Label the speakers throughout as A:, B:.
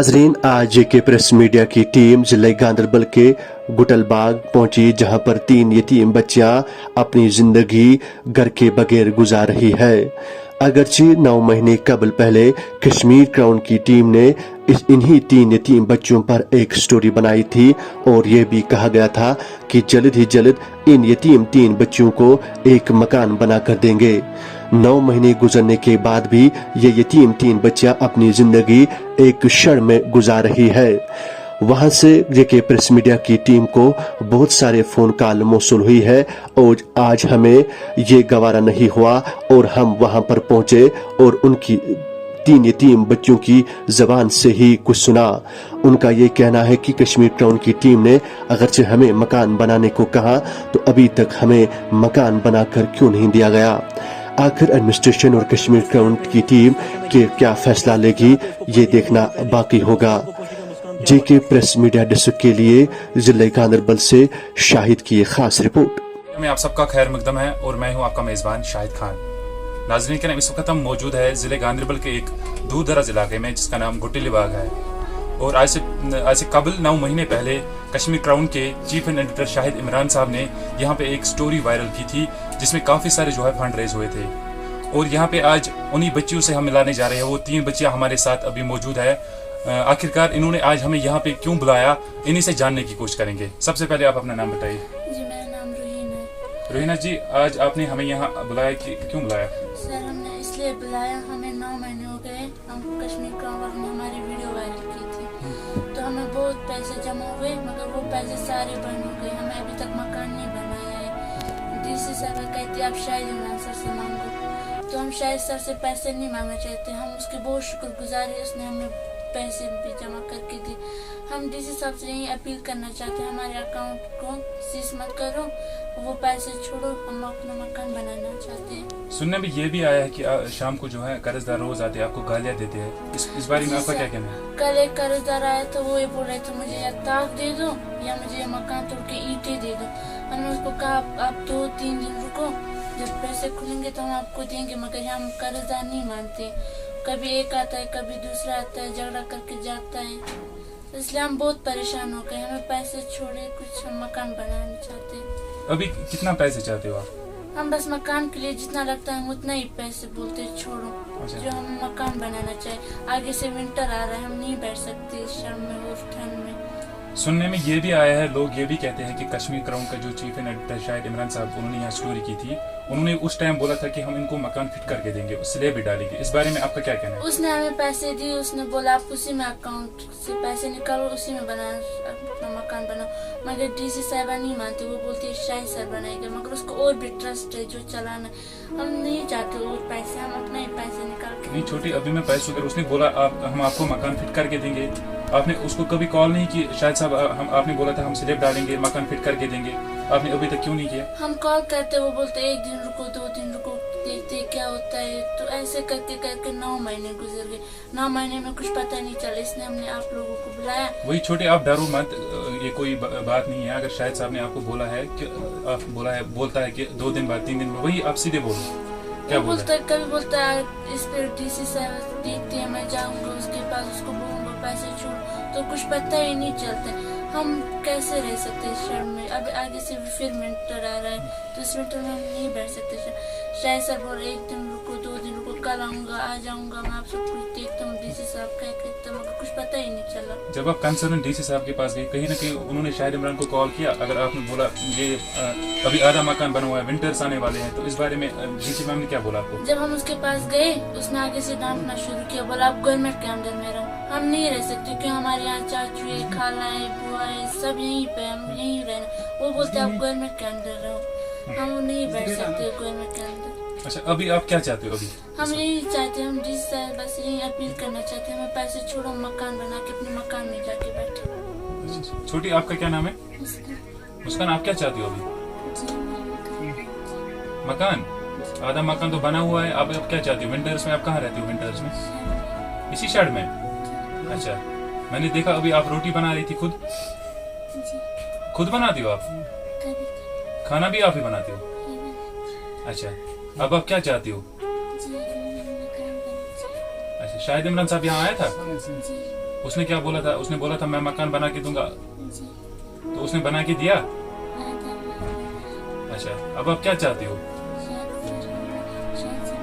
A: नाजरीन, आज के प्रेस मीडिया की टीम जिला गांदरबल के गुटलबाग पहुंची, जहां पर 3 यतीम बच्चियां अपनी जिंदगी घर के बगैर गुजार रही है। अगरचे 9 महीने कबल पहले कश्मीर क्राउन की टीम ने इन्हीं 3 यतीम बच्चों पर एक स्टोरी बनाई थी और ये भी कहा गया था कि जल्द ही जल्द इन यतीम 3 बच्चों को एक मकान बना कर देंगे। 9 महीने गुजरने के बाद भी ये यतीम 3 बच्चियां अपनी जिंदगी एक क्षण में गुजार रही है। वहां से जेके प्रेस मीडिया की टीम को बहुत सारे फोन कॉल मौसूल हुई है और आज हमें ये गवारा नहीं हुआ और हम वहां पर पहुंचे और उनकी 3 यतीम बच्चों की जबान से ही कुछ सुना। उनका ये कहना है कि कश्मीर क्राउन की टीम ने अगरचे हमें मकान बनाने को कहा तो अभी तक हमें मकान बनाकर क्यों नहीं दिया गया। आखिर एडमिनिस्ट्रेशन और कश्मीर क्राउन की टीम के क्या फैसला लेगी, ये देखना बाकी होगा। जेके प्रेस मीडिया डिस्ट्रिक्ट के लिए जिला गांदरबल से शाहिद की खास रिपोर्ट।
B: मैं आप सबका खैर मकदम है और मैं हूं आपका मेजबान शाहिद खान। नाज़रीन के नाम इस वक्त हम मौजूद है जिले गांदरबल के एक दूर दराज इलाके में जिसका नाम गुटलबाग है। और आज से कबल 9 महीने पहले कश्मीर क्राउन के चीफ एडिटर शाहिद इमरान साहब ने यहाँ पे एक स्टोरी वायरल की थी जिसमें काफ़ी सारे जो है फंड रेज हुए थे। और यहाँ पे आज उन्हीं बच्चियों से हम मिलाने जा रहे हैं। वो 3 बच्चियाँ हमारे साथ अभी मौजूद है। आखिरकार इन्होंने आज हमें यहाँ पे क्यों बुलाया, इन्हीं से जानने की कोशिश करेंगे। सबसे पहले आप अपना नाम बताइए।
C: जी, मेरा नाम रोहिना है।
B: रोहिना जी, आज आपने हमें यहाँ बुलाया कि क्यों बुलाया?
C: सर, हमने इसलिए बुलाया, हमें 9 महीने हो गए, हम कश्मीर क्राउन ने हमारी वीडियो वायरल की थी तो हमें बहुत पैसे जमा हुए, मगर वो पैसे सारे बंद हो गए। हमें अभी तक मकान नहीं बनाया है। डीसी सर कहते आप शाहिद इमरान सर से मांगो, तो हम शाहिद सर से पैसे नहीं मांगना चाहते। हम उसके बहुत शुक्रगुजार है, उसने हमें पैसे भी जमा करके दी। हम डीसी साहब से यही अपील करना चाहते हैं, हमारे अकाउंट को सीज मत करो, वो पैसे छोड़ो, हम अपना मकान बनाना चाहते हैं।
B: सुनने में ये भी आया है कि शाम को जो है कर्जदार रोज आते हैं, आपको गालियां देते हैं। इस बारे में आपका क्या कहना है?
C: कल एक कर्जदार आया तो वो ये बोल रहे थे मुझे या ताक दे दो या मुझे मकान तोड़ के ईंटें दे दो। हमने उसको कहा आप 2-3 दिन रुको, जब पैसे खुलेंगे तो हम आपको देंगे, मगर हम कर्जदार नहीं मानते। कभी एक आता है, कभी दूसरा आता है, झगड़ा करके जाता है, इसलिए हम बहुत परेशान हो गए। हमें पैसे छोड़े, कुछ हम मकान बनाना चाहते हैं।
B: अभी कितना पैसे चाहते हो आप?
C: हम बस मकान के लिए जितना लगता है उतना ही पैसे बोलते छोड़ो, जो हम मकान बनाना चाहे। आगे से विंटर आ रहा है, हम नहीं बैठ सकते शाम में और ठंड में।
B: सुनने में ये भी आया है, लोग ये भी कहते हैं कि कश्मीर क्राउन का जो चीफ एडिटर शाहिद इमरान साहब, उन्होंने यहाँ स्टोरी की थी, उन्होंने उस टाइम बोला था कि हम इनको मकान फिट करके देंगे, स्लैब भी डालेंगे। इस बारे में आपका क्या कहना है?
C: उसने हमें पैसे दिए, उसने बोला आप उसी में अकाउंट से पैसे निकालो, उसी में बना अपना मकान बनाओ, मगर डीसी साहबा नहीं मानते। वो बोलती है शाहिद सर बनाएगा, मगर उसको और भी ट्रस्ट है जो चलाना। हम नहीं चाहते और पैसे, हम अपना ही पैसे निकाल के।
B: नहीं छोटी, अभी मैं पैसे अगर उसने बोला हम आपको मकान फिट करके देंगे, आपने उसको कभी कॉल नहीं की? शायद साहब आपने बोला था हम स्लैब डालेंगे, मकान फिट करके देंगे, आपने अभी तक क्यों नहीं किया?
C: हम कॉल करते, वो बोलते 1 दिन रुको, 2 दिन रुको, देखते क्या होता है। तो ऐसे करके करके 9 महीने गुजर गए। 9 महीने में कुछ पता नहीं चला, इसलिए हमने आप लोगों को बुलाया।
B: वही छोटे, आप डरो मत, ये कोई बात नहीं है। अगर शायद साहब ने आपको बोला है कि बोलता है कि 2 दिन बाद 3 दिन में, वही आप सीधे बोलो क्या बोलता है?
C: कभी बोलता है इस पर डीसी साहब देखते हैं, मैं जाऊंगा उसके पास, उसको बोलूंगा पैसे छोड़, तो कुछ पता ही नहीं चलता। हम कैसे रह सकते हैं शर्म में? अब आगे से फिर विंटर आ रहा है, तो इस विंटर में हम नहीं बैठ सकते। शायद सर बोल 1 दिन रुको, 2 दिन रुको, कल आऊंगा, आ जाऊंगा, मैं आप सब कुछ देखता हूँ। डीसी साहब क्या कहते हैं, मगर कुछ पता ही नहीं चला।
B: जब आप कंसर्न डीसी साहब के पास गए, कहीं ना कहीं उन्होंने शाहिद इमरान को कॉल किया? अगर आपने बोला ये अभी आधा मकान बना हुआ है, विंटर्स आने वाले हैं, तो इस बारे में डीसी मैम ने क्या बोला आपको?
C: जब हम उसके पास गए, उसने आगे से डांटना शुरू किया, बोला आप गवर्नमेंट के अंदर में रहो, हम नहीं रह सकते क्योंकि हमारे यहाँ चाचू है, खाला है, बुआ है, सब यहीं पे, हम यहीं रहना। वो बोलते आप गवर्नमेंट के अंदर रहो, हम नहीं बैठ सकते गवर्नमेंट के अंदर।
B: अच्छा, अभी आप क्या चाहते हो? अभी
C: हम यही चाहते हैं, हम डीसी साहब बस यही अपील करना चाहते हैं, हमें पैसे छोड़ो, मकान बना के अपने मकान में जाके बैठे।
B: छोटी, आपका क्या नाम है? मुस्कान, आप क्या चाहती हो अभी? मकान, आधा मकान तो बना हुआ है, आप क्या चाहती हो? विंटर्स में आप कहाँ रहती हो? विंटर्स में इसी शेड में? अच्छा, मैंने देखा अभी आप रोटी बना रही थी, खुद बनाती हो आप? खाना भी आप ही बनाती हो? अच्छा, अब आप क्या चाहती हो? अच्छा, शाहिद इमरान साहब यहाँ आया था? उसने क्या बोला था? उसने बोला था मैं मकान बना के दूंगा,
C: जी
B: तो उसने बना के दिया?
C: आधा बना।
B: अच्छा, अब आप क्या चाहते हो?
C: शायद से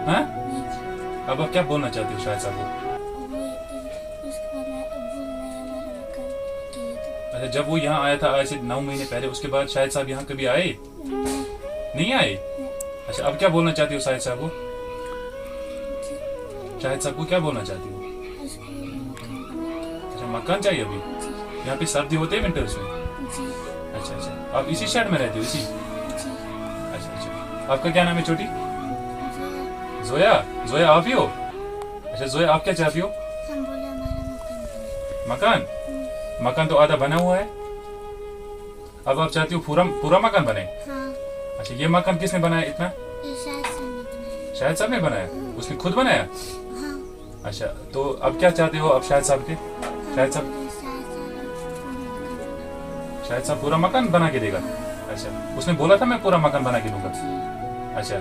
B: हाँ, अब आप क्या बोलना चाहते हो शाहिद साहब को? अच्छा, जब वो यहाँ आया था आज से 9 महीने पहले, उसके बाद शाहिद साहब यहाँ कभी आए? नहीं आए? अच्छा, अब क्या बोलना चाहती हो शाहिद साहब को? शाहिद साहब को क्या बोलना चाहती हो? अच्छा, मकान चाहिए अभी? यहाँ पे सर्दी होते है विंटर्स में? अच्छा अच्छा, आप इसी शहर में रहते हो? इसी? अच्छा अच्छा, आपका क्या नाम है छोटी? जोया? जोया आप ही हो? अच्छा जोया, आप क्या चाहती हो? मकान? मकान तो आधा बना हुआ है, अब आप चाहती हो पूरा मकान बने? अच्छा, ये मकान किसने बनाया इतना? शाहिद साहब ने बनाया? उसने खुद बनाया? अच्छा, तो अब क्या चाहते हो अब शाहिद साहब के? शाहिद साहब पूरा मकान बना के देगा? अच्छा, उसने बोला था मैं पूरा मकान बना के दूंगा। अच्छा,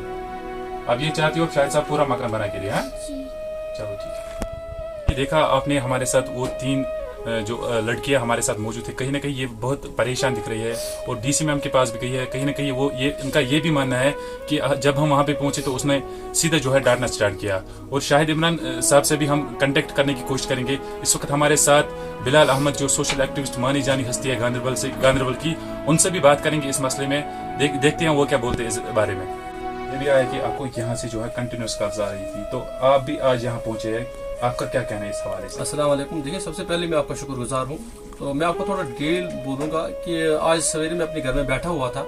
B: अब ये चाहती हो शाहिद साहब पूरा मकान बना के दे? हाँ, चलो ठीक है। देखा आपने, हमारे साथ वो 3 जो लड़कियां हमारे साथ मौजूद थे, कहीं ना कहीं ये बहुत परेशान दिख रही है और डीसी मैम के पास भी गई है। कहीं ना कहीं वो इनका ये भी मानना है कि जब हम वहाँ पे पहुंचे तो उसने सीधा जो है डांटना स्टार्ट किया। और शाहिद इमरान साहब से भी हम कांटेक्ट करने की कोशिश करेंगे। इस वक्त हमारे साथ बिलाल अहमद, जो सोशल एक्टिविस्ट मानी जानी हस्ती है गांधरबल की, उनसे भी बात करेंगे इस मसले में। देखते हैं वो क्या बोलते हैं इस बारे में। ये भी आया कि आपको यहाँ से जो है कंटिन्यूस कब्जा आ रही थी, तो आप भी आज यहाँ पहुंचे हैं, आपका क्या कहना है इस हवाले से?
D: अस्सलाम वालेकुम। देखिए, सबसे पहले मैं आपका शुक्रगुजार हूँ। तो मैं आपको थोड़ा डिटेल बोलूँगा कि आज सवेरे मैं अपने घर में बैठा हुआ था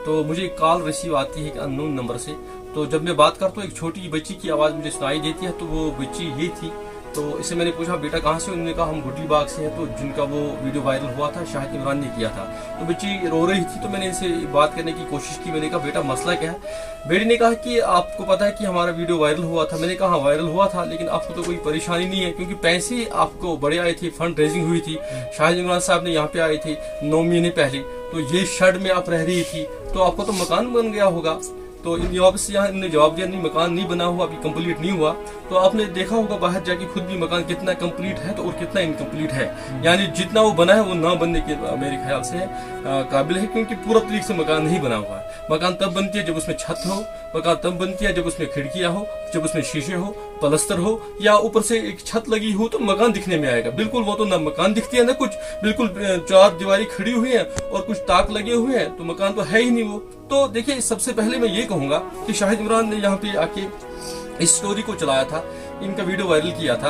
D: तो मुझे एक कॉल रिसीव आती है एक अननोन नंबर से। तो जब मैं बात करता हूँ, एक छोटी बच्ची की आवाज़ मुझे सुनाई देती है। तो वो बच्ची ये थी। तो इससे मैंने पूछा बेटा कहाँ से? उन्होंने कहा हम गुटली बाग से हैं। तो जिनका वो वीडियो वायरल हुआ था शाहिद इमरान ने किया था। तो बच्ची रो रही थी, तो मैंने इनसे बात करने की कोशिश की। मैंने कहा बेटा मसला क्या है? बेटी ने कहा कि आपको पता है कि हमारा वीडियो वायरल हुआ था। मैंने कहा वायरल हुआ था, लेकिन आपको तो कोई परेशानी नहीं है क्योंकि पैसे आपको बड़े आए थे, फंड रेजिंग हुई थी। शाहिद इमरान साहब ने यहाँ पे आए थे 9 महीने पहले। तो ये शेड में आप रह रही थी, तो आपको तो मकान बन गया होगा। तो यहाँ इन्होंने जवाब दिया नहीं, मकान नहीं बना हुआ, अभी कंप्लीट नहीं हुआ। तो आपने देखा होगा बाहर जाके खुद भी मकान कितना कंप्लीट है तो और कितना इनकम्प्लीट है। यानी जितना वो बना है वो ना बनने के मेरे ख्याल से काबिल है, क्योंकि पूरा तरीके से मकान नहीं बना हुआ है। मकान तब बनती है जब उसमें छत हो, मकान तब बनती है जब उसमें खिड़कियां हो, जब उसमें शीशे हो, प्लस्तर हो, या ऊपर से एक छत लगी हो तो मकान दिखने में आएगा। बिल्कुल वो तो ना मकान दिखती है ना कुछ, बिल्कुल 4 दीवारी खड़ी हुई है और कुछ ताक लगे हुए हैं, तो मकान तो है ही नहीं वो। तो देखिए, सबसे पहले मैं ये कहूंगा कि शाहिद इमरान ने यहाँ पे आके इस स्टोरी को चलाया था, इनका वीडियो वायरल किया था,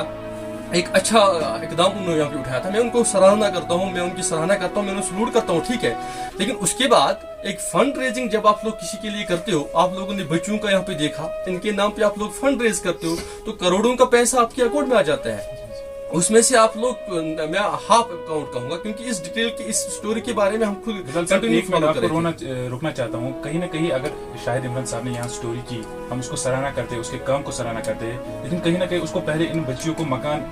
D: एक अच्छा इकदाम उन्होंने यहाँ पे उठाया था। मैं उनको सराहना करता हूँ, मैं उनकी सराहना करता हूँ, मैं उन्हें सलूट करता हूँ, ठीक है। लेकिन उसके बाद एक फंड रेजिंग जब आप लोग किसी के लिए करते हो, आप लोगों ने बच्चों का यहाँ पे देखा, इनके नाम पे आप लोग फंड रेज करते हो, तो करोड़ों का पैसा आपके अकाउंट में आ जाता है। उसमें से आप लोग, मैं हाफ अकाउंट कहूंगा क्योंकि इस डिटेल की, इस स्टोरी के बारे में हम खुद
B: रुकना चाहता हूँ। कहीं ना कहीं अगर शाहिद इमरान साहब ने यहाँ स्टोरी की, हम उसको सराहना करते हैं, उसके काम को सराहना करते हैं, लेकिन कहीं ना कहीं उसको पहले इन बच्चियों को मकान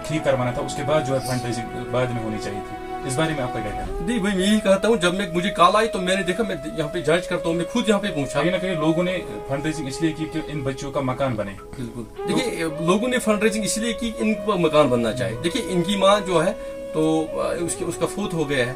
B: ठीक करवाना था, उसके बाद जो है फंड रेजिंग बाद में होनी चाहिए थी। इस बारे में आपका क्या कहना है?
D: नहीं भाई, मैं यही कहता हूँ, जब मुझे कॉल आई तो मैंने देखा, मैं यहाँ पे जज करता हूँ, मैं खुद यहाँ पे पूछा।
B: कहीं ना कहीं लोगों ने फंड रेजिंग इसलिए की कि इन बच्चों का मकान बने।
D: बिल्कुल, देखिए लोगों ने फंड रेजिंग इसलिए की इनको मकान बनना चाहिए। देखिए, इनकी माँ जो है तो उसका फौत हो गया है,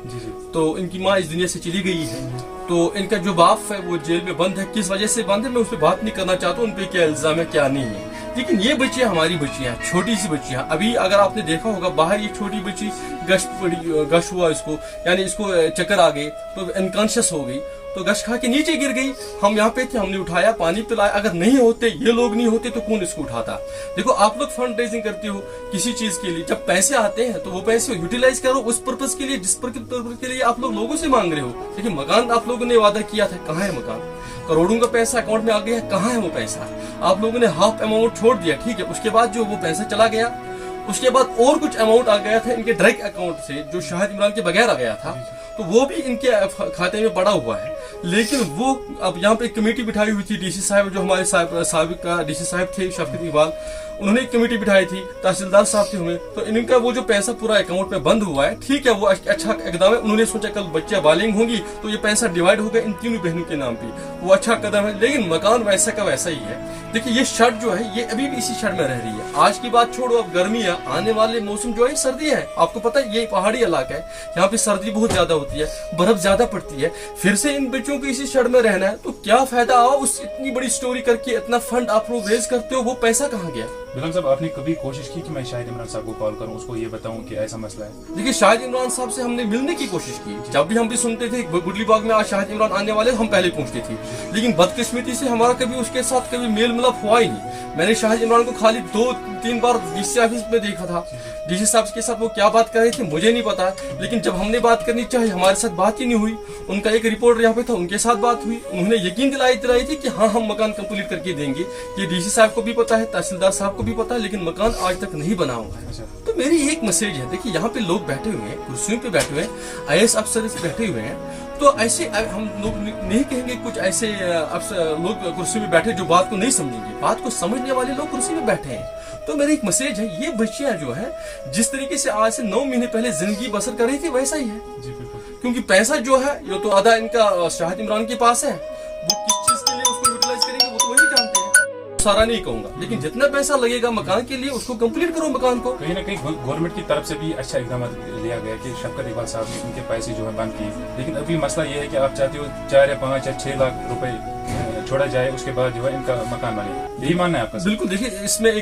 D: तो इनकी माँ इस दुनिया से चली गई है। तो इनका जो बाप है वो जेल में बंद है। किस वजह से बंद है मैं उस पर बात नहीं करना चाहता हूँ, उन पे क्या इल्जाम है क्या नहीं है। लेकिन ये बच्चियां हमारी बच्चियां, छोटी सी बच्चियां। अभी अगर आपने देखा होगा बाहर, ये छोटी बच्ची गश हुआ इसको, यानी इसको चक्कर आ गए तो अनकॉन्शियस हो गई, तो गश खा के नीचे गिर गई। हम यहाँ पे थे, हमने उठाया, पानी पिलाया। अगर नहीं होते, ये लोग नहीं होते तो कौन इसको उठाता? देखो, आप लोग फंड रेजिंग करते हो किसी चीज के लिए, जब पैसे आते हैं तो वो पैसे यूटिलाइज करो उस पर्पज के लिए जिस पर्पज के लिए आप लोग लोगों से मांग रहे हो। देखिए, मकान आप लोगों ने वादा किया था, कहाँ है मकान? करोड़ों का पैसा अकाउंट में आ गया, कहाँ है वो पैसा? आप लोगों ने हाफ अमाउंट छोड़ दिया, ठीक है। उसके बाद जो वो पैसा चला गया, उसके बाद और कुछ अमाउंट आ गया था इनके डायरेक्ट अकाउंट से, जो शाहिद इमरान के बगैर आ गया था, तो वो भी इनके खाते में पड़ा हुआ है। लेकिन वो अब यहाँ पे कमेटी बिठाई हुई थी, डीसी साहब जो हमारे साबिक डीसी साहब थे शफकत इकबाल, उन्होंने एक कमेटी बिठाई थी, तहसीलदार साहब थे हुए, तो इनका वो जो पैसा पूरा अकाउंट में बंद हुआ है, ठीक है, वो अच्छा कदम है। उन्होंने सोचा कल बच्चे बालिग होंगी तो ये पैसा डिवाइड होगा इन तीनों बहनों के नाम पे, वो अच्छा कदम है। लेकिन मकान वैसा का वैसा ही है। देखिए ये शर्ट जो है ये अभी भी इसी शर्ट में रह रही है। आज की बात छोड़ो, अब गर्मी है, आने वाले मौसम जो है सर्दी है। आपको पता है ये पहाड़ी इलाका है, यहाँ पे सर्दी बहुत ज्यादा होती है, बर्फ ज्यादा पड़ती है। फिर से इन बच्चों को इसी शर्ट में रहना है तो क्या फायदा? आओ उस इतनी बड़ी स्टोरी करके इतना फंड आप लोग रेज करते हो, वो पैसा कहाँ गया?
B: बिलाल साहब, आपने कभी कोशिश की कि मैं शाहिद इमरान साहब को कॉल करूं, उसको ये बताऊं कि ऐसा मसला है?
D: देखिए शाहिद इमरान साहब से हमने मिलने की कोशिश की। जब भी हम भी सुनते थे गुडली बाग में आज शाहिद इमरान आने वाले, हम पहले पहुंचते थे। लेकिन बदकिस्मती से हमारा कभी उसके साथ कभी मेल मिलाप हुआ ही नहीं। मैंने शाहिद इमरान को खाली 2-3 बार डीसी ऑफिस में देखा था। डीसी साहब के साथ वो क्या बात कर रहे थे मुझे नहीं पता, लेकिन जब हमने बात करनी चाहिए हमारे साथ बात ही नहीं हुई। उनका एक रिपोर्टर यहाँ पे था, उनके साथ बात हुई, उन्होंने यकीन दिलाई थी कि हाँ हम मकान कंप्लीट करके देंगे। ये डीसी साहब को भी पता है, तहसीलदार साहब को भी पता है, लेकिन मकान आज तक नहीं बना हुआ है। तो मेरी एक मैसेज है, देखिए यहाँ पे लोग बैठे हुए हैं, कुर्सियों पे बैठे हुए हैं, आईएएस अफसर बैठे हुए हैं, तो ऐसे हम लोग नहीं कहेंगे कुछ ऐसे लोग कुर्सी में बैठे जो बात को नहीं समझेंगे। बात को समझने वाले लोग कुर्सी में बैठे हैं। तो मेरी एक मैसेज है, ये बच्चियां जो है जिस तरीके से आज से 9 महीने पहले जिंदगी बसर कर रही थी वैसा ही है। क्योंकि पैसा जो है ये तो आधा इनका शाहिद इमरान के पास है, वो किस चीज के लिए उसको यूटिलाइज करेंगे वो तो वही जानते हैं। सारा नहीं कहूंगा, लेकिन जितना पैसा लगेगा मकान के लिए उसको कंप्लीट करो मकान को।
B: कहीं ना कहीं गवर्नमेंट की तरफ से भी अच्छा इकदाम लिया गया कि शफकत इकबाल साहब ने उनके पैसे जो है बंद किए। लेकिन अभी मसला ये है कि आप चाहते हो 4 या 5 या 6 लाख रुपए छोड़ा जाए, उसके बाद जो है इनका मकान बने। यही मानना है आपका?
D: बिल्कुल। देखिए इसमें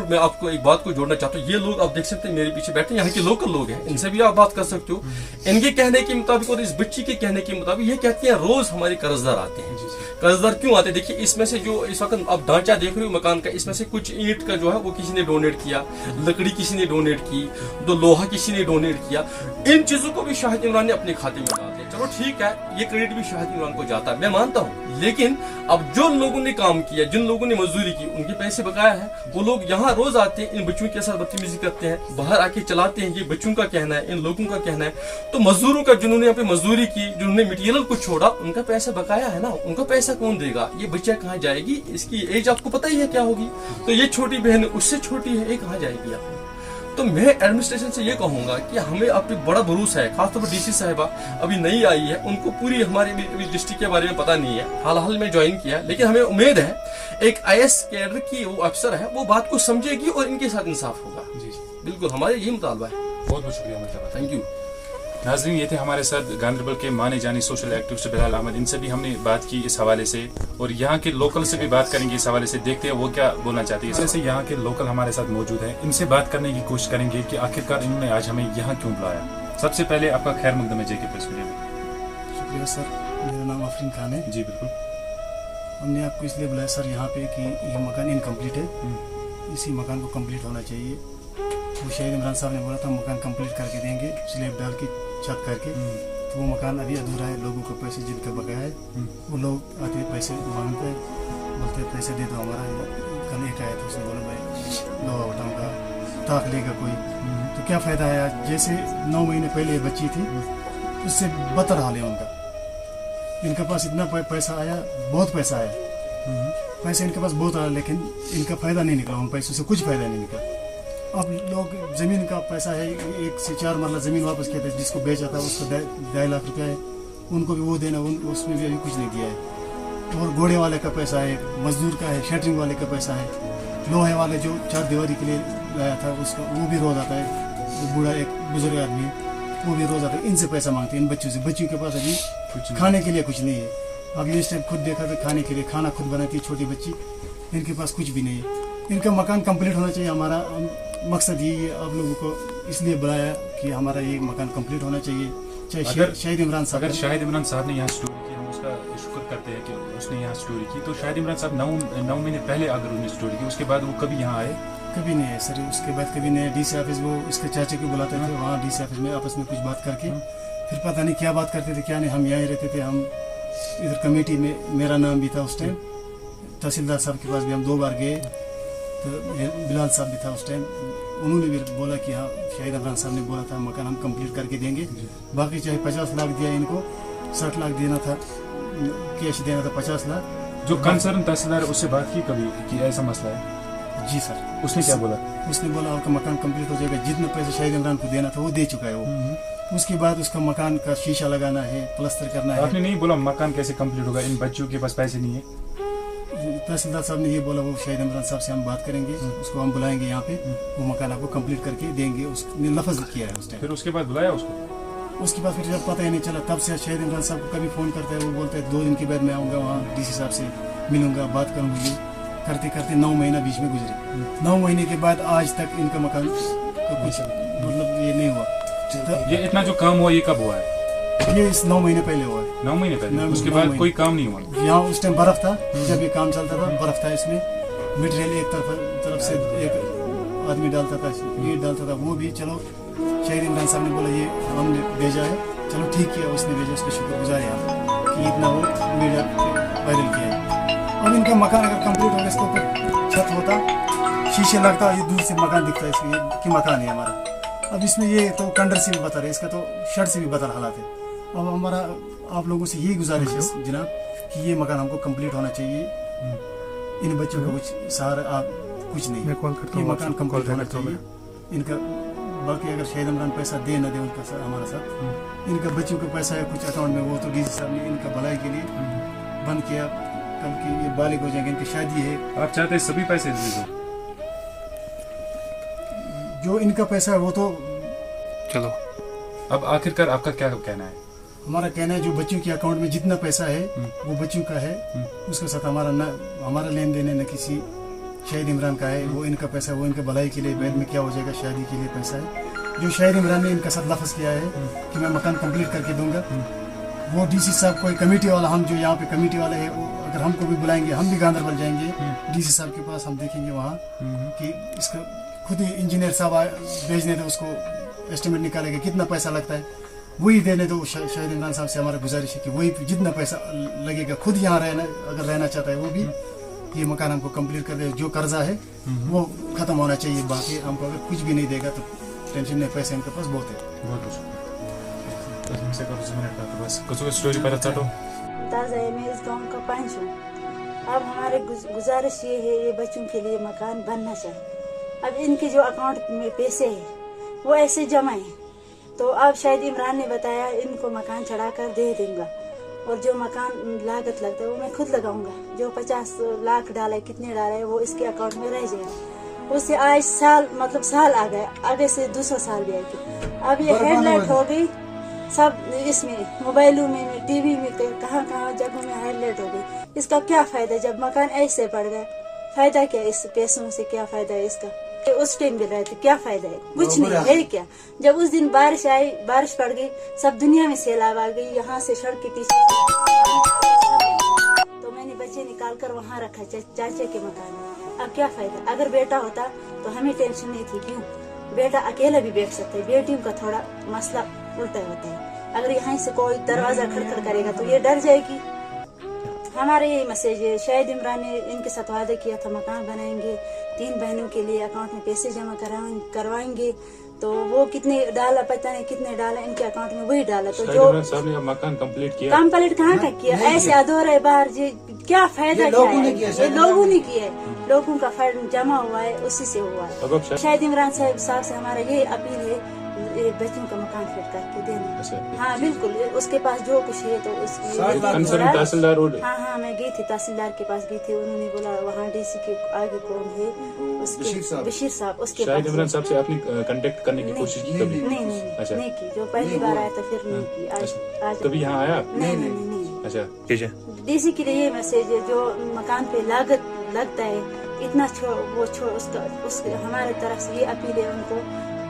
D: मैं आपको एक बात को जोड़ना चाहता हूँ। ये लोग आप देख सकते हैं मेरे पीछे बैठे, यहाँ के लोकल लोग हैं, इनसे भी आप बात कर सकते हो। इनके कहने के मुताबिक और इस बच्ची के कहने के मुताबिक ये कहती है रोज हमारे कर्जदार आते हैं। कर्जदार क्यों आते हैं? देखिए इसमें से जो इस वक्त आप ढांचा देख रहे हो मकान का, इसमें से कुछ ईंट का जो है वो किसी ने डोनेट किया, लकड़ी किसी ने डोनेट की, तो लोहा किसी ने डोनेट किया। इन चीजों को भी शाहिद इमरान ने अपने खाते में डाल दिया। चलो ठीक है, ये क्रेडिट भी शाहिद इमरान को जाता है, मैं मानता हूँ। लेकिन अब जो लोगों ने काम किया, जिन लोगों ने मजदूरी की, उनके पैसे बकाया है। वो लोग यहाँ रोज आते हैं, इन बच्चों के साथ बदतमीजी करते हैं, बाहर आके चलाते हैं। ये बच्चों का कहना है, इन लोगों का कहना है। तो मजदूरों का, जिन्होंने यहाँ पे मजदूरी की, जिन्होंने मटेरियल को छोड़ा, उनका पैसा बकाया है ना, उनका पैसा कौन देगा? ये बच्चा कहाँ जाएगी? इसकी एज आपको पता ही है क्या होगी। तो ये छोटी बहन उससे छोटी है, ये कहाँ जाएगी आप? तो मैं एडमिनिस्ट्रेशन से ये कहूंगा कि हमें आप पे बड़ा भरोसा है, खासतौर पर डीसी साहिबा अभी नई आई है, उनको पूरी हमारे डिस्ट्रिक्ट के बारे में पता नहीं है, हाल में ज्वाइन किया, लेकिन हमें उम्मीद है एक आईएएस कैडर की वो अफसर है, वो बात को समझेगी और इनके साथ इंसाफ होगा। जी बिल्कुल, हमारे यही मुतालबा है।
B: बहुत बहुत शुक्रिया मतलब,
D: थैंक यू।
B: नाज़रीन, ये थे हमारे साथ गांधरबल के माने जाने सोशल एक्टिविस्ट बिलाल अहमद। इनसे भी हमने बात की इस हवाले से, और यहाँ के लोकल से भी बात करेंगे इस हवाले से। देखते हैं वो क्या बोलना चाहती है। जैसे यहाँ के लोकल हमारे साथ मौजूद हैं, इनसे बात करने की कोशिश करेंगे कि आखिरकार इन्होंने आज हमें यहाँ क्यों बुलाया। सबसे पहले आपका खैर मकदम है JK प्रेस मीडिया में।
E: शुक्रिया सर, मेरा नाम आफरीन खान है।
B: जी बिल्कुल।
E: हमने आपको इसलिए बुलाया सर यहाँ पे कि ये मकान इनकम्प्लीट है, इसी मकान को कंप्लीट होना चाहिए। वो शाहिद इमरान साहब ने बोला था मकान कंप्लीट करके देंगे, स्लैब डाल के छत करके। तो वो मकान अभी अधूरा है, लोगों को पैसे जिनका बकाया है वो लोग आते हैं पैसे मांगते हैं, बोलते हैं पैसे दे दो हमारा। कल एक आया तो उसने बोला भाई लोहा उठाऊंगा, ताक लेगा कोई, तो क्या फ़ायदा है। जैसे 9 महीने पहले बच्ची थी, उससे बदतर हाल है उनका। इनके पास इतना पैसा आया, बहुत पैसा आया, पैसे इनके पास बहुत आया, लेकिन इनका फ़ायदा नहीं निकला, उन पैसों से कुछ फ़ायदा नहीं निकला। अब लोग ज़मीन का पैसा है, 1 से 4 मरला ज़मीन वापस किया था, जिसको बेचा था उसको 2.5 लाख रुपया है, उनको भी वो देना, उसमें भी अभी कुछ नहीं दिया है। और घोड़े वाले का पैसा है, मजदूर का है, शटरिंग वाले का पैसा है, लोहे वाले जो 4 दीवारी के लिए लाया था उसका वो भी रोज आता है। बूढ़ा एक बुजुर्ग आदमी वो भी रोज आता है, इनसे पैसा मांगते हैं इन बच्चों से। बच्चों के पास अभी खाने के लिए कुछ नहीं है। अगली इस टाइम खुद देखा तो खाने के लिए खाना खुद बनाती है छोटी बच्ची, इनके पास कुछ भी नहीं है। इनका मकान कंप्लीट होना चाहिए। हमारा मकसद यही है, आप लोगों को इसलिए बुलाया कि हमारा ये मकान कंप्लीट होना चाहिए। चाहे शाहिद इमरान साहब,
B: अगर शाहिद इमरान साहब ने यहाँ स्टोरी की, हम उसका शुक्र करते हैं कि उसने यहाँ स्टोरी की। तो शाहिद इमरान साहब 9 महीने पहले अगर उन्होंने स्टोरी की, उसके बाद वो कभी यहाँ आए?
E: कभी नहीं आए सर। उसके बाद कभी नहीं। डीसी ऑफिस वो इसके चाचे को बुलाते थे, वहाँ डीसी ऑफिस में आपस में कुछ बात करके फिर पता नहीं क्या बात करते थे क्या नहीं। हम यहाँ ही रहते थे। हम इधर कमेटी में मेरा नाम भी था उस टाइम। तहसीलदार साहब के पास भी हम 2 बार गए, तो बिलाल साहब भी था उस टाइम। उन्होंने भी बोला कि हाँ शाहिद इमरान साहब ने बोला था मकान हम कंप्लीट करके देंगे। बाकी चाहे 50 लाख दिया, इनको 60 लाख देना था, कैश देना था 50 लाख।
B: जो कंसर्न तहसीलदार उससे बात की कभी कि ऐसा मसला है?
E: जी सर।
F: उसने क्या बोला?
E: उसने बोला आपका मकान कंप्लीट हो जाएगा, जितना पैसा शाहिद इमरान को देना था वो दे चुका है वो। उसके बाद उसका मकान का शीशा लगाना है, प्लास्टर करना है।
F: आपने नहीं बोला मकान कैसे कंप्लीट होगा, इन बच्चों के पास पैसे नहीं है?
E: तहसीलदार साहब ने ये बोला वो शाहिद इमरान साहब से हम बात करेंगे, उसको हम बुलाएंगे यहाँ पे, वो मकान आपको कंप्लीट करके देंगे। उसने लफ्ज किया है उस टाइम।
F: फिर उसके बाद बुलाया उसको?
E: उसके बाद फिर जब पता ही नहीं चला, तब से शाहिद इमरान साहब को कभी फोन करता है, वो बोलता है 2 दिन के बाद मैं आऊँगा वहाँ, डीसी साहब से मिलूंगा, बात करूँगी। ये करते करते 9 महीना बीच में गुजरे। 9 महीने के बाद आज तक इनका मकान का कुछ मतलब ये नहीं हुआ।
F: ये इतना जो काम हुआ ये कब हुआ है?
E: ये इस 9 महीने पहले हुआ है।
F: 9 महीने पहले?
E: 9
F: उसके
E: नौ
F: बाद
E: महीने।
F: कोई काम नहीं हुआ?
E: यहाँ उस टाइम बर्फ था, जब ये काम चलता था बर्फ था इसमें, मटेरियल एक तरफ से एक आदमी डालता था, ये डालता था, वो भी चलो शाहिद इमरान साहब ने बोला ये हमने भेजा है, चलो ठीक किया उसने भेजा, उसका शुक्रगुजार है आप कि इतना वो मीडिया वायरल किया है। अब इनका मकान अगर कंप्लीट होगा, इसके ऊपर छत होता, शीशे लगता, ये दूर से मकान दिखता है इसमें कि मकान है हमारा। अब इसमें ये तो कंडर से भी बता रहे, इसका तो शर्ट से भी बता हालात है। अब हमारा आप लोगों से यही गुजारिश है जनाब कि ये मकान हमको कंप्लीट होना चाहिए। इन बच्चों का कुछ सहारा आप कुछ नहीं, ये मकान कंप्लीट होना चाहिए इनका। बाकी अगर शाहिद इमरान पैसा दे न दे उनका हमारा साथ, इनका बच्चों का पैसा है कुछ अकाउंट में, वो तो डीसी साहब ने इनका भलाई के लिए बंद किया। कल की ये बालिग हो जाएंगे, इनकी शादी है।
F: आप चाहते हैं सभी पैसे दे दो?
E: जो इनका पैसा है वो तो
F: चलो। अब आखिरकार आपका क्या कहना है?
E: हमारा कहना है जो बच्चों के अकाउंट में जितना पैसा है वो बच्चों का है, उसके साथ हमारा लेन देन है न किसी शाहिद इमरान का है। वो इनका पैसा, वो इनका भलाई के लिए, बाद में क्या हो जाएगा शादी के लिए पैसा है। जो शाहिद इमरान ने इनका साथ लफ्ज किया है कि मैं मकान कंप्लीट करके दूंगा, वो डीसी साहब कोई कमेटी वाला, हम जो यहाँ पे कमेटी वाले है, अगर हमको भी बुलाएंगे हम भी गांधरबल जाएंगे डीसी साहब के पास, हम देखेंगे वहाँ कि इसका खुद ही इंजीनियर साहब भेजने दो, उसको एस्टिमेट निकालेगा कितना पैसा लगता है, वही देने दो। शाहिद इमरान साहब से हमारा गुजारिश है कि वही जितना पैसा लगेगा, खुद यहाँ रहना अगर रहना चाहता है वो भी, ये मकान हमको कंप्लीट कर दे। जो कर्जा है वो खत्म होना चाहिए। बाकी हमको अगर कुछ भी नहीं देगा तो टेंशन नहीं, पैसे इनके पास बहुत है।
G: ताज़ा है, मैं इस गाँव का पंच हूँ। अब हमारे गुजारिश ये है, ये बच्चों के लिए मकान बनना चाहिए। अब इनके जो अकाउंट में पैसे हैं वो ऐसे जमा है, तो अब शायद इमरान ने बताया इनको मकान चढ़ा कर दे दूंगा, और जो मकान लागत लगता है वो मैं खुद लगाऊंगा। जो 50 लाख डाला है, कितने डाला है, वो इसके अकाउंट में रह जाएगा। उससे आज साल मतलब साल आ गया, आगे से दूसरा साल भी आएगी। अब ये हेडलाइट हो गई सब, इसमें मोबाइलों में, टीवी में, कहाँ कहाँ जगहों में हेडलाइट हो गई। इसका क्या फायदा जब मकान ऐसे पड़ गए? फायदा क्या इस पैसों से, क्या फायदा है इसका? उस टाइम भी रहे थे, क्या फायदा है? कुछ नहीं है क्या। जब उस दिन बारिश आई, बारिश पड़ गई, सब दुनिया में सैलाब आ गई, यहाँ से सड़क के पीछे, तो मैंने बच्चे निकाल कर वहाँ रखा चाचे के मकान में। अब क्या फायदा? अगर बेटा होता तो हमें टेंशन नहीं थी। क्यों? बेटा अकेला भी बैठ सकता है, बेटियों का थोड़ा मसला उल्टा होता है। अगर यहाँ से कोई दरवाजा खड़खड़ करेगा तो ये डर जाएगी। हमारे यही मैसेज है, शाहिद इमरान ने इनके साथ वादा किया था मकान बनाएंगे, 3 बहनों के लिए अकाउंट में पैसे जमा करवाएंगे, तो वो कितने डाला पता नहीं, कितने डाला इनके अकाउंट में वही डाला। तो जो
F: साहब ने मकान कंप्लीट किया,
G: कंप्लीट कहाँ का किया? ऐसे अधूरे बाहर जी क्या फायदा? क्या है? ये लोगों ने किया है, लोगों का फंड जमा हुआ है, उसी से हुआ है। शाहिद इमरान साहब से हमारा ये अपील है, बच्चों का मकान फिट करके देना। हाँ बिल्कुल, उसके पास जो कुछ है तो
F: तहसीलदार।
G: हाँ मैं गई थी, तहसीलदार के पास गई थी, उन्होंने बोला वहाँ डीसी के आगे कौन है, उसके बशीर साहब, उसके
F: शाहिद इमरान साहब से आपने कांटेक्ट करने की कोशिश की?
G: नहीं की। जो पहली बार आया था फिर नहीं की। आज
F: कभी यहाँ आया?
G: नहीं।
F: अच्छा ठीक है।
G: डीसी के लिए ये मैसेज है, जो मकान पे लागत लगता है इतना उसके हमारे तरफ से ये अपील है उनको,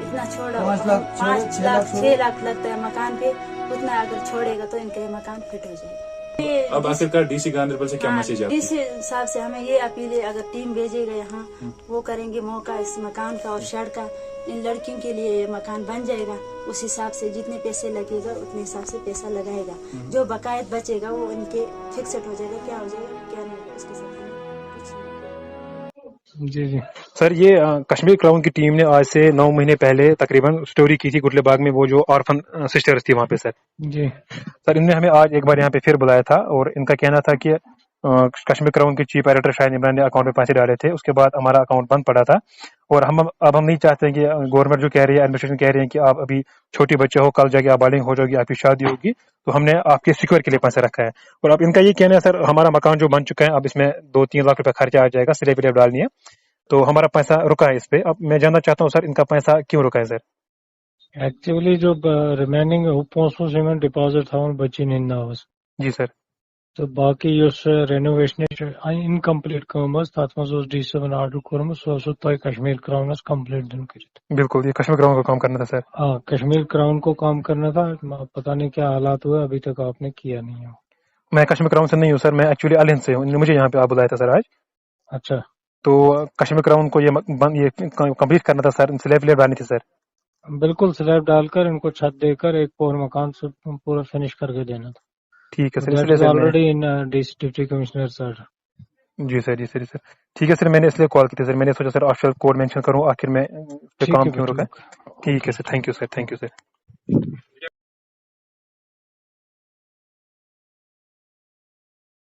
G: इतना छोड़ा 5 लाख 6 लाख लगता है मकान पे, उतना अगर छोड़ेगा तो इनका मकान फिट हो जाएगा।
F: अब आखिरकार डीसी गांधरबल से क्या मैसेज है?
G: डीसी साहब से हमें ये अपील है, अगर टीम भेजेगा यहाँ, वो करेंगे मौका इस मकान का और शेड का, इन लड़कियों के लिए मकान बन जाएगा। उस हिसाब से जितने पैसे लगेगा उतने हिसाब से पैसा लगाएगा, जो बकायद बचेगा वो इनके फिक्सड हो जाएगा, क्या हो जाएगा क्या नहीं होगा उसके साथ
H: जी सर, ये कश्मीर क्राउन की टीम ने आज से 9 महीने पहले तकरीबन स्टोरी की थी गुटले बाग में, वो जो ऑर्फन सिस्टर्स थी वहाँ पे सर। जी सर, इन्होंने हमें आज एक बार यहाँ पे फिर बुलाया था और इनका कहना था कि कश्मीर क्राउन के चीफ एडिटर शाहिद इमरान ने अकाउंट में पैसे डाले थे, उसके बाद हमारा अकाउंट बंद पड़ा था। और अब हम नहीं चाहते कि गवर्नमेंट जो कह रही है, एडमिनिस्ट्रेशन कह रही है कि आप अभी छोटे बच्चे हो, कल जाके आबादिंग हो जाएगी, आपकी शादी होगी, तो हमने आपके सिक्योर के लिए पैसे रखा है। और अब इनका ये कहना है सर हमारा मकान जो बन चुका है, अब इसमें 2-3 लाख रुपए खर्चा आ जाएगा, स्लैब विलेब डालनी है, तो हमारा पैसा रुका है इस पे। अब मैं जानना चाहता हूँ सर इनका पैसा क्यों रुका है सर?
I: Actually, जो remaining पोस्टल सीमेंट डिपॉजिट था उन बच्ची ने ना
H: जी सर।
I: तो बाकी यस रेनोवेशन इनकम्प्लीट कमस तथ मज D7 आर्डर कोर्मस सो तय कश्मीर क्राउनस कंप्लीट दिन कर।
H: बिल्कुल, ये कश्मीर क्राउन को काम करना था सर।
I: हाँ, कश्मीर क्राउन को काम करना था, पता नहीं क्या हालात हुए, अभी तक आपने किया नहीं है।
H: मैं कश्मीर क्राउन से नहीं हूँ सर, मैं एक्चुअली अलिंद से हूँ, मुझे यहाँ पे आप बुलाया था सर आज।
I: अच्छा,
H: तो कश्मीर क्राउन को ये कंप्लीट करना था सर, स्लैब विलेब डालनी थी सर।
I: बिल्कुल स्लैब डालकर इनको छत देकर एक और मकान से पूरा फिनिश करके देना था।
H: ठीक है सर, इसलिए sir
I: already in deputy commissioner sir.
H: जी सर, जी सर, जी सर, ठीक है सर, मैंने इसलिए कॉल की थी सर, मैंने सोचा सर ऑफिशियल कोड मेंशन करूँ आखिर में पे काम क्यों रुका है। ठीक है sir, thank you sir, thank you sir.